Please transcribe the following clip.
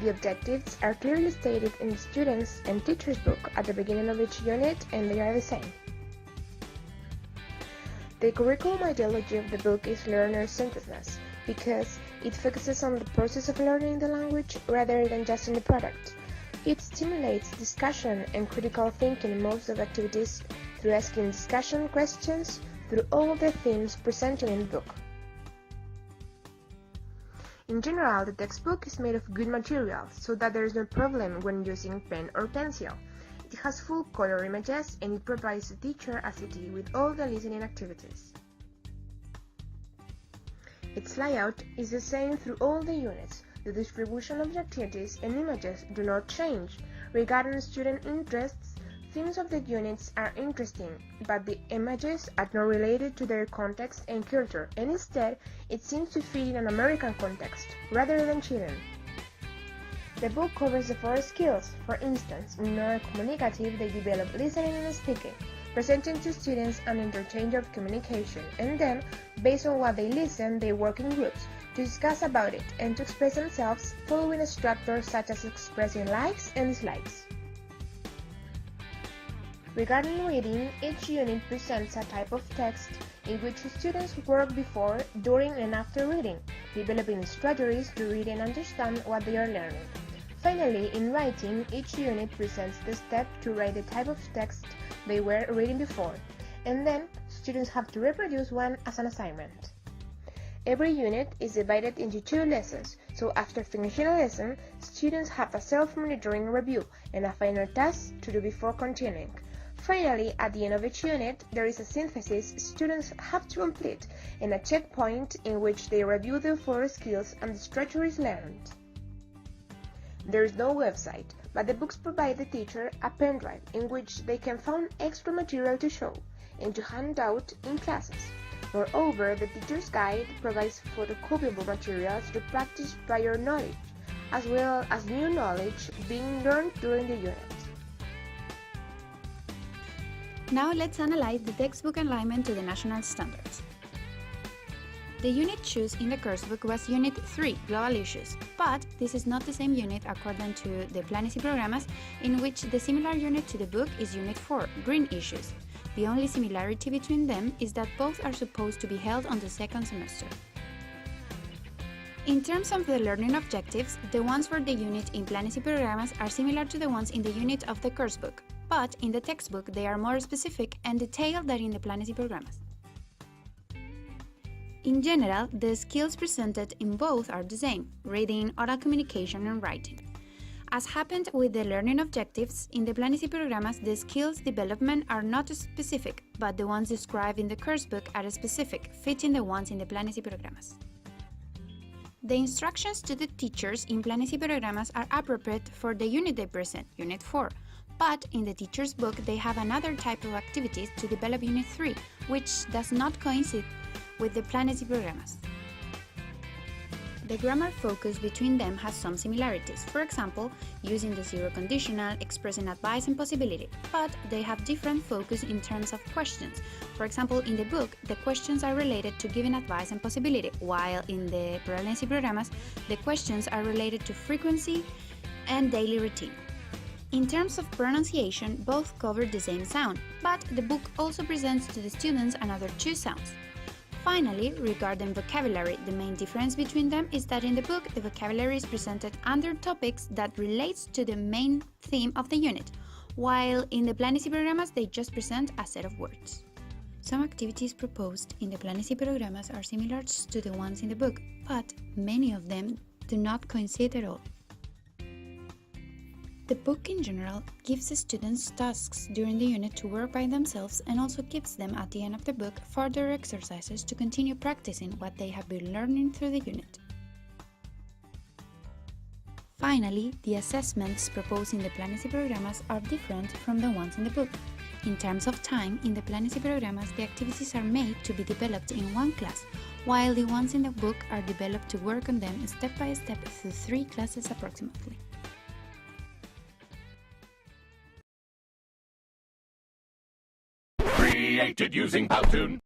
The objectives are clearly stated in the students' and teachers' book at the beginning of each unit, and they are the same. The curriculum ideology of the book is learner-centeredness, because it focuses on the process of learning the language rather than just on the product. It stimulates discussion and critical thinking in most of the activities through asking discussion questions through all of the themes presented in the book. In general, the textbook is made of good material, so that there is no problem when using pen or pencil. It has full color images, and it provides the teacher a CD with all the listening activities. Its layout is the same through all the units. The distribution of the activities and images do not change. Regarding student interests, themes of the units are interesting, but the images are not related to their context and culture, and instead it seems to fit in an American context, rather than Chilean. The book covers the 4 skills. For instance, in non-communicative, they develop listening and speaking, presenting to students an interchange of communication, and then, based on what they listen, they work in groups to discuss about it and to express themselves following a structure such as expressing likes and dislikes. Regarding reading, each unit presents a type of text in which students work before, during, and after reading, developing strategies to read and understand what they are learning. Finally, in writing, each unit presents the step to write the type of text they were reading before, and then students have to reproduce one as an assignment. Every unit is divided into 2 lessons, so after finishing a lesson, students have a self-monitoring review and a final task to do before continuing. Finally, at the end of each unit, there is a synthesis students have to complete and a checkpoint in which they review the 4 skills and the strategies learned. There is no website, but the books provide the teacher a pen drive in which they can find extra material to show and to hand out in classes. Moreover, the teacher's guide provides photocopiable materials to practice prior knowledge, as well as new knowledge being learned during the unit. Now let's analyze the textbook alignment to the national standards. The unit chosen in the coursebook was Unit 3, Global Issues, but this is not the same unit according to the Planicie Programas, in which the similar unit to the book is Unit 4, Green Issues. The only similarity between them is that both are supposed to be held on the second semester. In terms of the learning objectives, the ones for the unit in Planicie Programas are similar to the ones in the unit of the coursebook, but in the textbook they are more specific and detailed than in the Planicie Programas. In general, the skills presented in both are the same: reading, oral communication, and writing. As happened with the learning objectives, in the Planicie Programas the skills development are not specific, but the ones described in the coursebook are specific, fitting the ones in the Planicie Programas. The instructions to the teachers in Planicie Programas are appropriate for the unit they present, Unit 4, but in the teacher's book they have another type of activities to develop Unit 3, which does not coincide with the Planicie Programas. The grammar focus between them has some similarities, for example, using the zero conditional, expressing advice and possibility, but they have different focus in terms of questions. For example, in the book, the questions are related to giving advice and possibility, while in the Planicie Programas, the questions are related to frequency and daily routine. In terms of pronunciation, both cover the same sound, but the book also presents to the students another 2 sounds. Finally, regarding vocabulary, the main difference between them is that in the book, the vocabulary is presented under topics that relates to the main theme of the unit, while in the Planicie Programas, they just present a set of words. Some activities proposed in the Planicie Programas are similar to the ones in the book, but many of them do not coincide at all. The book in general gives the students tasks during the unit to work by themselves and also gives them at the end of the book further exercises to continue practicing what they have been learning through the unit. Finally, the assessments proposed in the Planicie Programas are different from the ones in the book. In terms of time, in the Planicie Programas, the activities are made to be developed in one class, while the ones in the book are developed to work on them step by step through 3 classes approximately. Created using Powtoon.